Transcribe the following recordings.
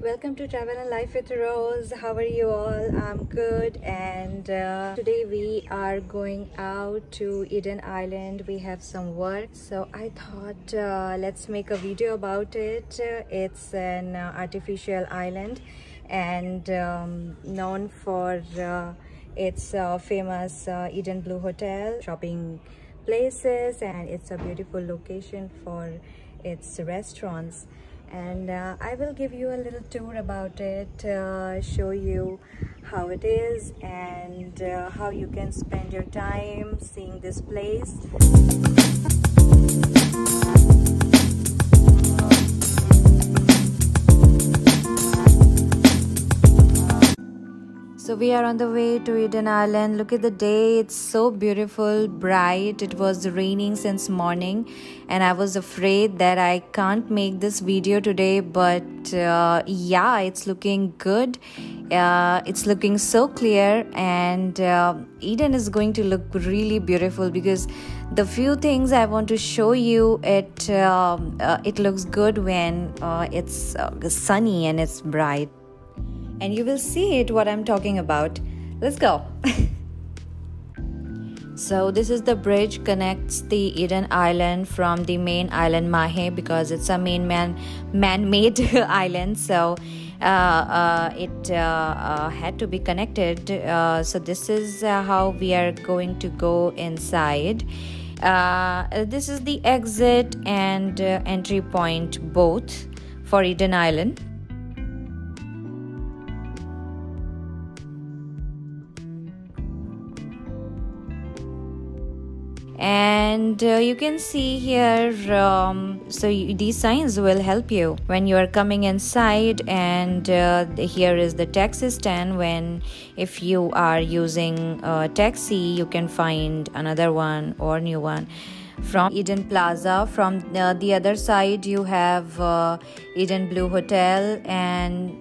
Welcome to Travel and Life with Rose. How are you all? I'm good, and today we are going out to Eden Island. We have some work, so I thought let's make a video about it. It's an artificial island and known for its famous Eden Blue Hotel, shopping places, and it's a beautiful location for its restaurants. And I will give you a little tour about it, show you how it is and how you can spend your time seeing this place. So we are on the way to Eden Island. Look at the day. It's so beautiful, bright. It was raining since morning and I was afraid that I can't make this video today, but yeah, it's looking good. It's looking so clear, and Eden is going to look really beautiful because the few things I want to show you, it looks good when it's sunny and it's bright. And you will see it what I'm talking about. Let's go. So this is the bridge connects the Eden Island from the main island Mahe, because it's a man-made island, so it had to be connected. So this is how we are going to go inside. This is the exit and entry point both for Eden Island. And you can see here, these signs will help you when you are coming inside, and here is the taxi stand. If you are using a taxi, you can find another one or new one from Eden Plaza. From the other side you have Eden Blue Hotel, and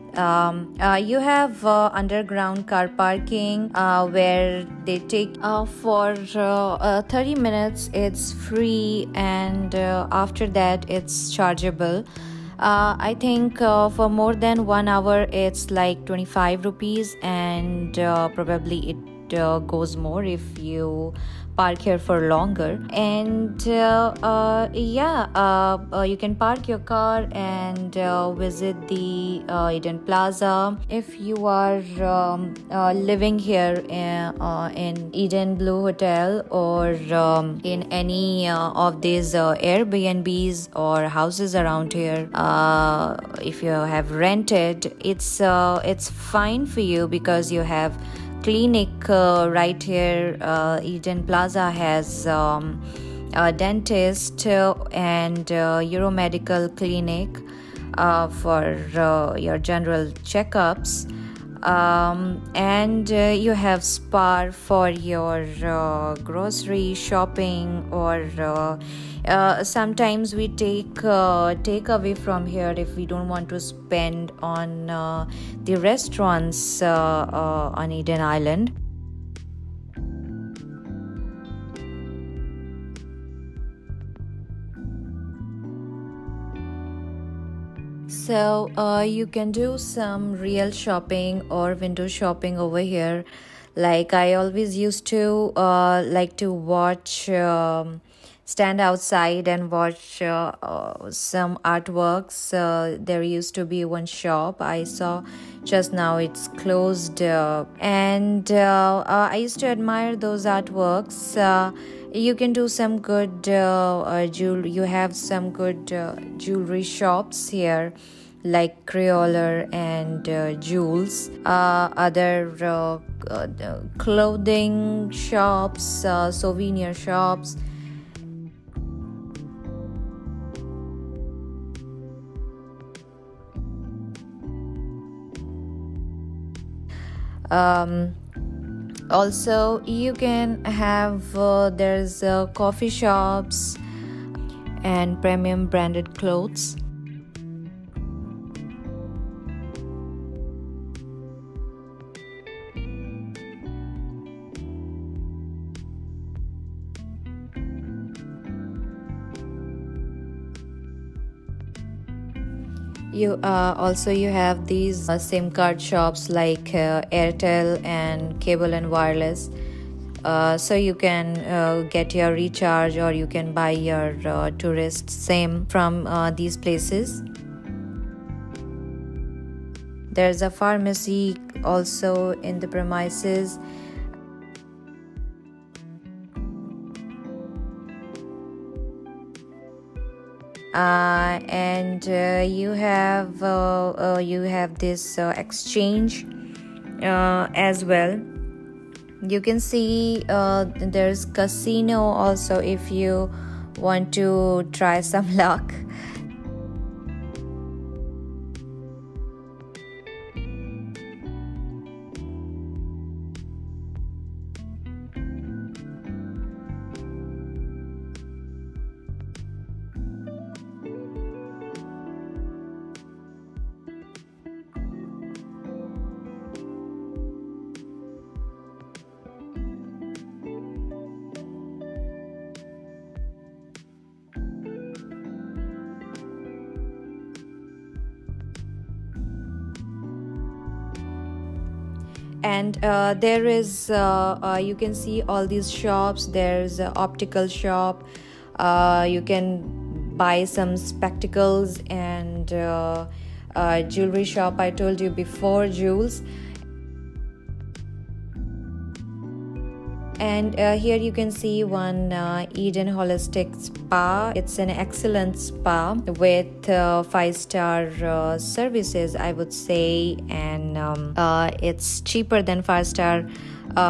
you have underground car parking where they take for 30 minutes it's free, and after that it's chargeable. I think for more than 1 hour it's like 25 rupees, and probably it goes more if you park here for longer. And you can park your car and visit the Eden Plaza. If you are living here in Eden Blue Hotel or in any of these Airbnbs or houses around here, if you have rented, it's fine for you because you have clinic right here. Eden Plaza has a dentist and uromedical clinic for your general checkups, and you have spa for your grocery shopping, or sometimes we take away from here if we don't want to spend on the restaurants on Eden Island. So you can do some real shopping or window shopping over here. Like I always used to like to watch, stand outside and watch some artworks. There used to be one shop I saw just now, it's closed, and I used to admire those artworks. You can do some good jewelry. You have some good jewelry shops here, like Creoler and Jewels. Other clothing shops, souvenir shops. Also you can have there's coffee shops and premium branded clothes. You have these SIM card shops like Airtel and Cable and Wireless. So you can get your recharge, or you can buy your tourist SIM from these places. There's a pharmacy also in the premises. And you have this exchange as well. You can see there's casino also if you want to try some luck. And there is you can see all these shops. There's an optical shop. You can buy some spectacles, and jewelry shop I told you before, jewels. And here you can see one Eden Holistic Spa. It's an excellent spa with 5-star services, I would say, and it's cheaper than 5-star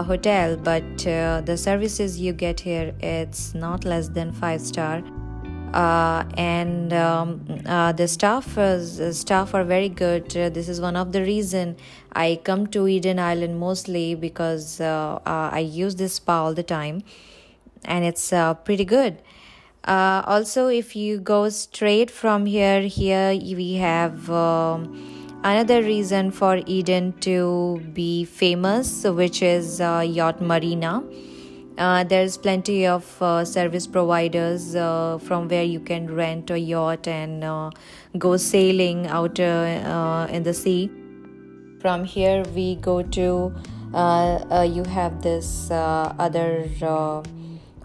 hotel, but the services you get here, it's not less than 5-star. And the staff are very good. This is one of the reason I come to Eden Island mostly, because I use this spa all the time, and it's pretty good. Also, if you go straight from here we have another reason for Eden to be famous, which is Yacht Marina. There's plenty of service providers from where you can rent a yacht and go sailing out in the sea. From here we go to you have this other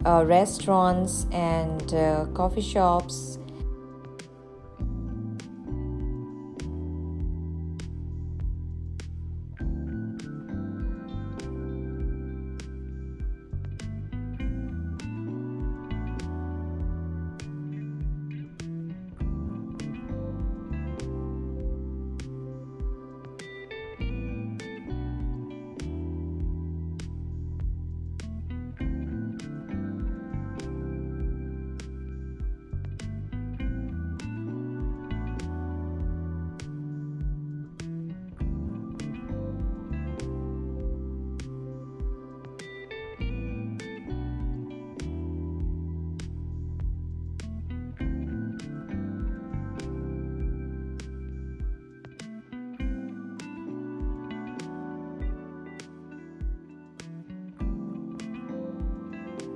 restaurants and coffee shops.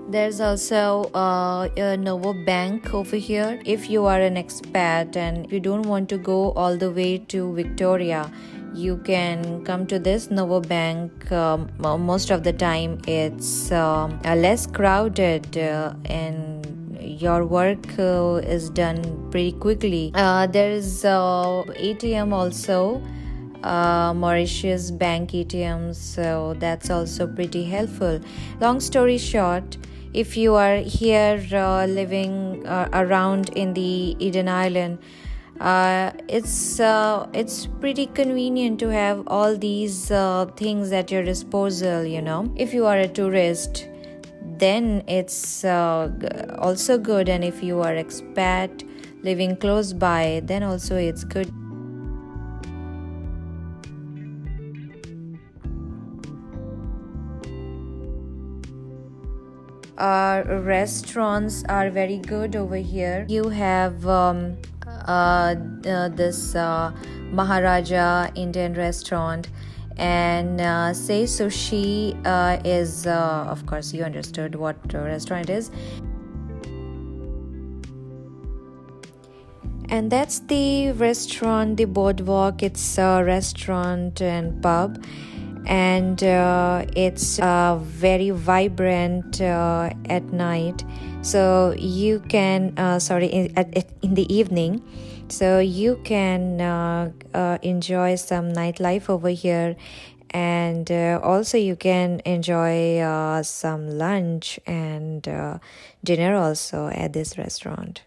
There's also a Novo Bank over here. If you are an expat and you don't want to go all the way to Victoria, you can come to this Novo Bank. Most of the time it's less crowded and your work is done pretty quickly. There's ATM also, Mauritius Bank ATM, so that's also pretty helpful. Long story short, if you are here living around in the Eden Island, it's pretty convenient to have all these things at your disposal, you know. If you are a tourist, then it's also good, and if you are expat living close by, then also it's good. Restaurants are very good over here. You have this Maharaja Indian restaurant, and Say Sushi is of course you understood what restaurant it is. And that's the restaurant, the boardwalk. It's a restaurant and pub, and it's very vibrant at night. So you can, in the evening, so you can enjoy some nightlife over here. And also you can enjoy some lunch and dinner also at this restaurant.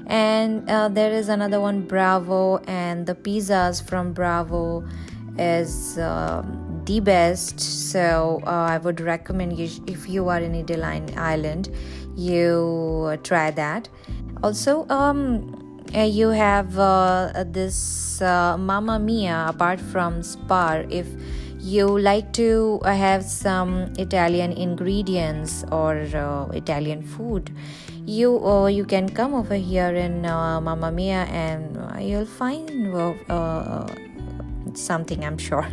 And there is another one, Bravo, and the pizzas from Bravo is the best. So I would recommend you, if you are in Island, you try that. Also you have this Mamma Mia, apart from Spar. If you like to have some Italian ingredients or Italian food, you can come over here in Mamma Mia, and you'll find something, I'm sure.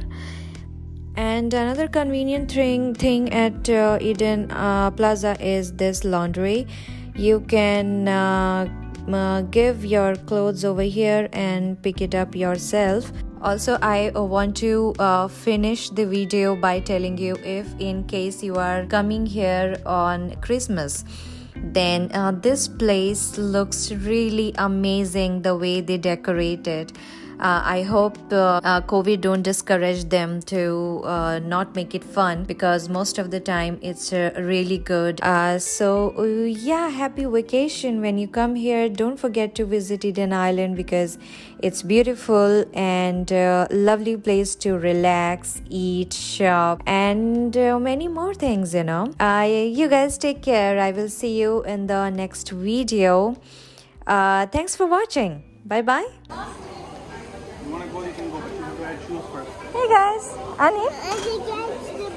And another convenient thing at Eden Plaza is this laundry. You can give your clothes over here and pick it up yourself. Also, I want to finish the video by telling you, if in case you are coming here on Christmas, then this place looks really amazing, the way they decorate it. I hope COVID don't discourage them to not make it fun, because most of the time it's really good. So yeah, happy vacation when you come here. Don't forget to visit Eden Island, because it's beautiful and lovely place to relax, eat, shop, and many more things, you know. You guys take care. I will see you in the next video. Thanks for watching. Bye bye. You want to go, you can go, but you have to choose first. Hey guys, Annie.